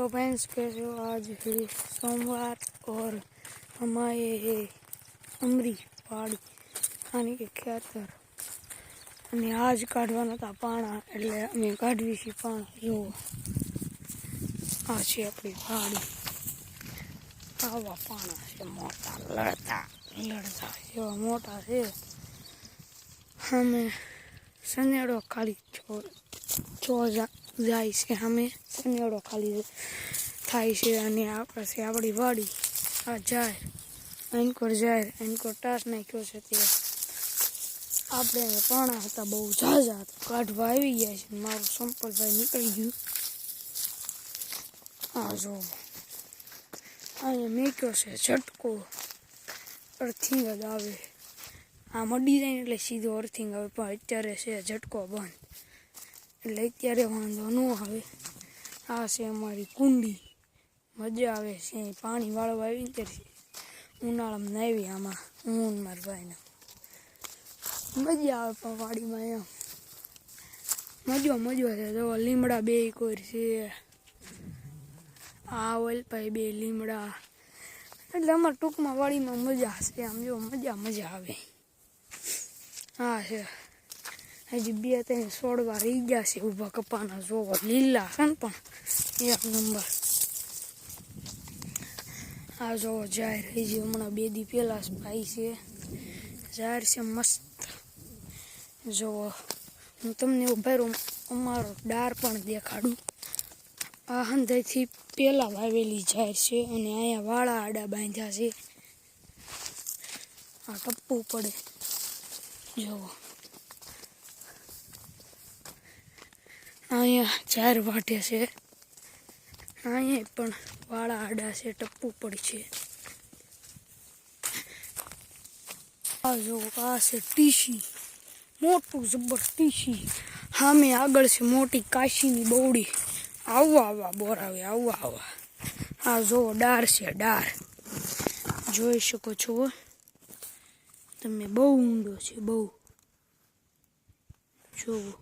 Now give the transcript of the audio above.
Hello friends, कैसे हो। आज है सोमवार और हम आए हैं अमरी पहाड़ी खाने के खेतर અને આજ કાઢવાના હતા પાણા, એટલે અમે કાઢવી છીએ પાણા। જુઓ, આ છે આપણી પહાડી। આવા પાણા છે મોટા, લડતા એવા મોટા છે। અમે સનેડો ખાલી જાય છે, અમે સનેડો ખાલી થાય છે। અને આ પાસે આપણી વાડી, આ જાહેર એનકોર જાહેર એનકોર ટાસ નાખ્યો છે। તે આપણે પાણા હતા બહુ ઝાઝા, કાઢવા આવી ગયા છે। મારું સંપલભાઈ નીકળી ગયું। આ જો અહીંયા મેક્યો છે ઝટકો, અર્થિંગ જ આવે। આ મડી જાય ને એટલે સીધો અર્થિંગ આવે, પણ અત્યારે છે ઝટકો બંધ, એટલે અત્યારે વાંધો ન આવે। આ છે અમારી કુંડી, મજા આવે છે પાણી વાળવા આવી ત્યારે। ઉનાળામાં નાવી આમાં હું મારા ભાઈને, મજા આવે પણ વાડીમાં એમ મજો છે। જો લીમડા બે કોઈ છે, આ ઓલપાઈ બે લીમડા, એટલે અમારે ટૂંકમાં વાડીમાં મજા છે। આમ જો મજા આવે। હા છે હજી બે ત્રણ છોડવા રહી ગયા છે ઊભા કપાના, જોવો લીલા છે ને પણ એક નંબર। આ જોવો જાહેર હજી હમણાં બે દી પહેલા ભાઈ છે, જાહેર છે મસ્ત। જોવો હું તમને ઉભારો અમારો ડાર પણ દેખાડું। આ હંધાઈથી પહેલાં વાવેલી જાહેર છે, અને અહીંયા વાળા આડા બાંધ્યા છે। આ ટપ્પું પડે, જોવો અહીંયા જાહેર વાઢે છે, અહીંયા પણ વાળા આડા છે, ટપ્પું પડી છે। આ જો આ છે ટીસી, મોટું જબર ટીસી। સામે આગળ છે મોટી કાશીની બવડી। આવા બોરાવે, આવા। આ જો ડાર છે, ડાર જોઈ શકો છો તમે, બહુ ઊંડો છે, બહુ। જોવો